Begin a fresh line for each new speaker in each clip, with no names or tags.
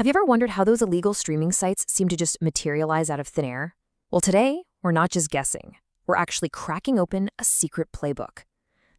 Have you ever wondered how those illegal streaming sites seem to just materialize out of thin air? Well, today, we're not just guessing. We're actually cracking open a secret playbook.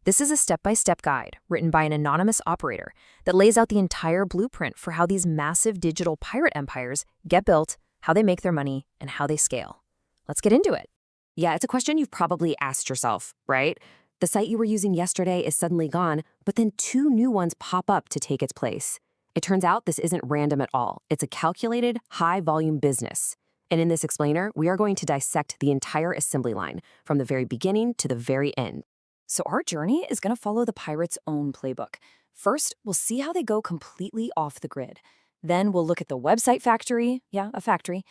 This is a step-by-step guide written by an anonymous operator that lays out the entire blueprint for how these massive digital pirate empires get built, how they make their money, and how they scale. Let's get into it.
Yeah, it's a question you've probably asked yourself, right? The site you were using yesterday is suddenly gone, but then two new ones pop up to take its place. It turns out this isn't random at all. It's a calculated, high-volume business. And in this explainer, we are going to dissect the entire assembly line, from the very beginning to the very end. So our journey is going to follow the pirates' own playbook. First, we'll see how they go completely off the grid. Then we'll look at the website factory. Yeah, a factory.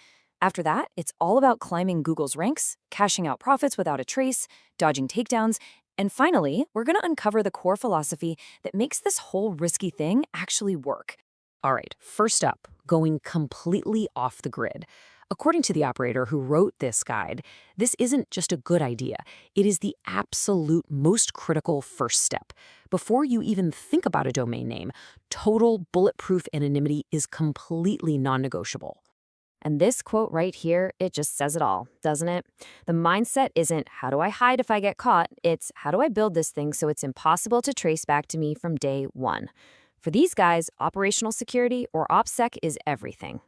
After that, it's all about climbing Google's ranks, cashing out profits without a trace, dodging takedowns, and finally, we're going to uncover the core philosophy that makes this whole risky thing actually work. All right, first up, going completely off the grid. According to the operator who wrote this guide, this isn't just a good idea. It is the absolute most critical first step. Before you even think about a domain name, total bulletproof anonymity is completely non-negotiable.
And this quote right here, it just says it all, doesn't it? The mindset isn't, how do I hide if I get caught? It's, how do I build this thing so it's impossible to trace back to me from day one? For these guys, operational security or OPSEC is everything.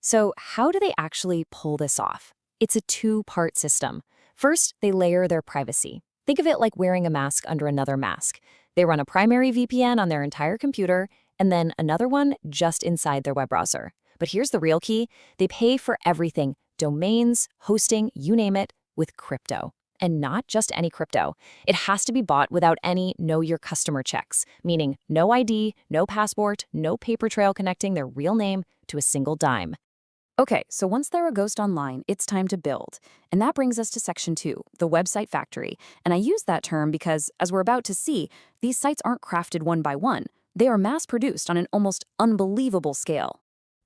So how do they actually pull this off? It's a two-part system. First, they layer their privacy. Think of it like wearing a mask under another mask. They run a primary VPN on their entire computer, and then another one just inside their web browser. But here's the real key. They pay for everything, domains, hosting, you name it, with crypto. And not just any crypto. It has to be bought without any know your customer checks, meaning no ID, no passport, no paper trail connecting their real name to a single dime.
Okay, so once they're a ghost online, it's time to build. And that brings us to section 2, the website factory. And I use that term because, as we're about to see, these sites aren't crafted one by one. They are mass-produced on an almost unbelievable scale.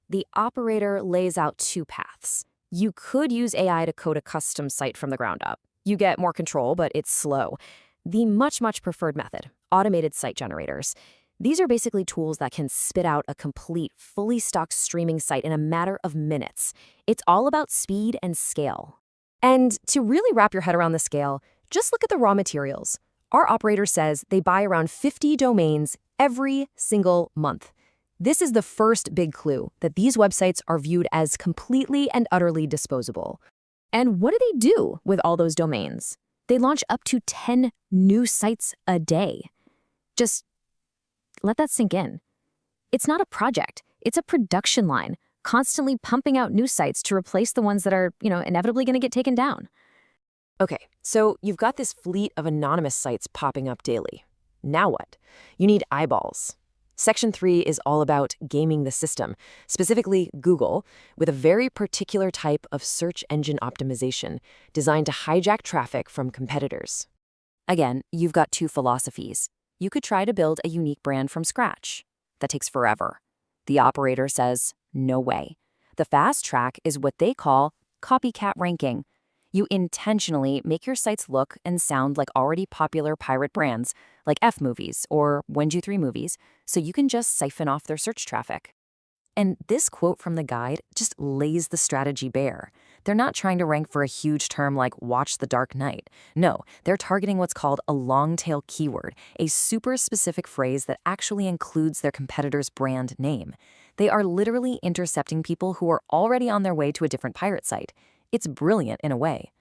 The operator lays out two paths. You could use AI to code a custom site from the ground up. You get more control, but it's slow. The much preferred method, automated site generators. These are basically tools that can spit out a complete, fully stocked streaming site in a matter of minutes. It's all about speed and scale. And to really wrap your head around the scale, just look at the raw materials. Our operator says they buy around 50 domains every single month. This is the first big clue that these websites are viewed as completely and utterly disposable. And what do they do with all those domains? They launch up to 10 new sites a day. Just let that sink in. It's not a project. It's a production line, constantly pumping out new sites to replace the ones that are, inevitably going to get taken down.
Okay, so you've got this fleet of anonymous sites popping up daily. Now what? You need eyeballs. Section 3 is all about gaming the system, specifically Google, with a very particular type of search engine optimization designed to hijack traffic from competitors.
Again, you've got two philosophies. You could try to build a unique brand from scratch. That takes forever. The operator says, no way. The fast track is what they call copycat ranking. You intentionally make your sites look and sound like already popular pirate brands, like F Movies or Wenju3 Movies, so you can just siphon off their search traffic. And this quote from the guide just lays the strategy bare. They're not trying to rank for a huge term like Watch the Dark Knight. No, they're targeting what's called a long-tail keyword, a super specific phrase that actually includes their competitor's brand name. They are literally intercepting people who are already on their way to a different pirate site. It's brilliant in a way.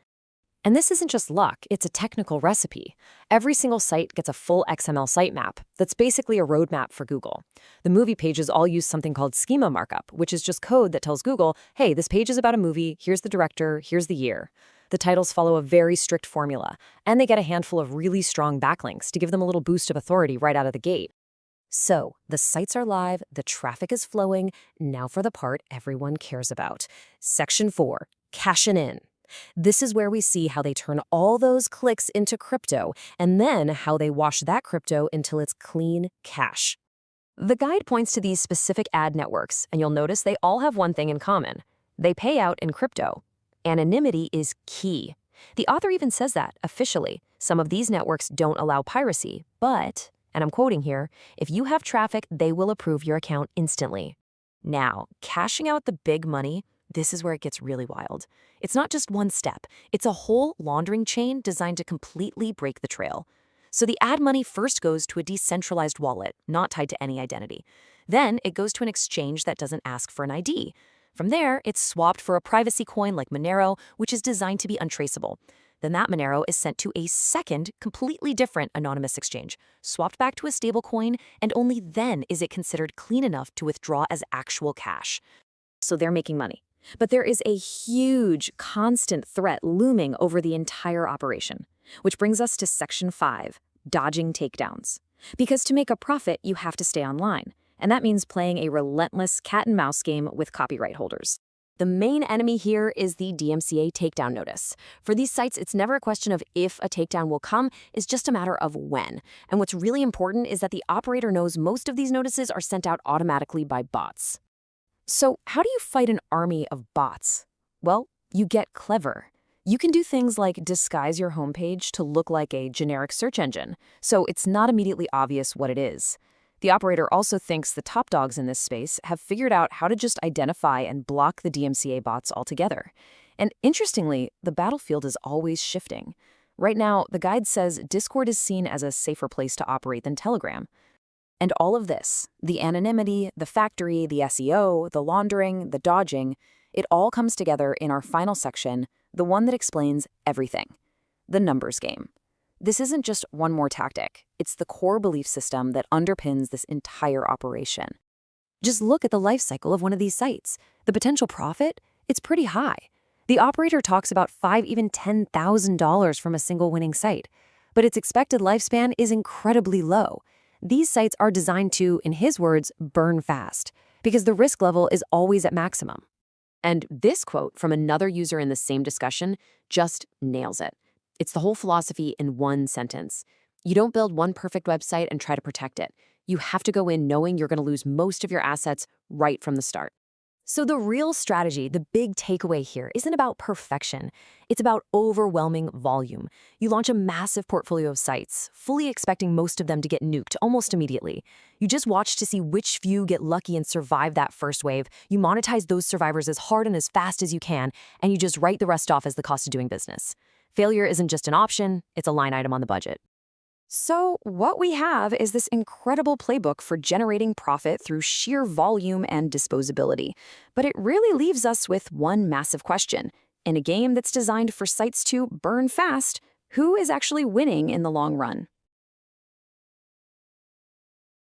And this isn't just luck, it's a technical recipe. Every single site gets a full XML sitemap that's basically a roadmap for Google. The movie pages all use something called schema markup, which is just code that tells Google, hey, this page is about a movie, here's the director, here's the year. The titles follow a very strict formula, and they get a handful of really strong backlinks to give them a little boost of authority right out of the gate. So, the sites are live, the traffic is flowing, now for the part everyone cares about. Section 4, cashing in. This is where we see how they turn all those clicks into crypto, and then how they wash that crypto until it's clean cash. The guide points to these specific ad networks, and you'll notice they all have one thing in common. They pay out in crypto. Anonymity is key. The author even says that, officially. Some of these networks don't allow piracy, but, and I'm quoting here, if you have traffic, they will approve your account instantly. Now, cashing out the big money, this is where it gets really wild. It's not just one step, it's a whole laundering chain designed to completely break the trail. So the ad money first goes to a decentralized wallet, not tied to any identity. Then it goes to an exchange that doesn't ask for an ID. From there, it's swapped for a privacy coin like Monero, which is designed to be untraceable. Then that Monero is sent to a second, completely different anonymous exchange, swapped back to a stable coin, and only then is it considered clean enough to withdraw as actual cash. So they're making money. But there is a huge, constant threat looming over the entire operation. Which brings us to Section 5, dodging takedowns. Because to make a profit, you have to stay online. And that means playing a relentless cat-and-mouse game with copyright holders. The main enemy here is the DMCA takedown notice. For these sites, it's never a question of if a takedown will come, it's just a matter of when. And what's really important is that the operator knows most of these notices are sent out automatically by bots. So how do you fight an army of bots? Well, you get clever. You can do things like disguise your homepage to look like a generic search engine, so it's not immediately obvious what it is. The operator also thinks the top dogs in this space have figured out how to just identify and block the DMCA bots altogether. And interestingly, the battlefield is always shifting. Right now, the guide says Discord is seen as a safer place to operate than Telegram. And all of this, the anonymity, the factory, the SEO, the laundering, the dodging, it all comes together in our final section, the one that explains everything, the numbers game. This isn't just one more tactic. It's the core belief system that underpins this entire operation. Just look at the life cycle of one of these sites. The potential profit, it's pretty high. The operator talks about $5,000, even $10,000 from a single winning site, but its expected lifespan is incredibly low. These sites are designed to, in his words, burn fast, because the risk level is always at maximum. And this quote from another user in the same discussion just nails it. It's the whole philosophy in one sentence. You don't build one perfect website and try to protect it. You have to go in knowing you're going to lose most of your assets right from the start. So the real strategy, the big takeaway here, isn't about perfection. It's about overwhelming volume. You launch a massive portfolio of sites, fully expecting most of them to get nuked almost immediately. You just watch to see which few get lucky and survive that first wave. You monetize those survivors as hard and as fast as you can, and you just write the rest off as the cost of doing business. Failure isn't just an option, it's a line item on the budget. So what we have is this incredible playbook for generating profit through sheer volume and disposability. But it really leaves us with one massive question. In a game that's designed for sites to burn fast, who is actually winning in the long run?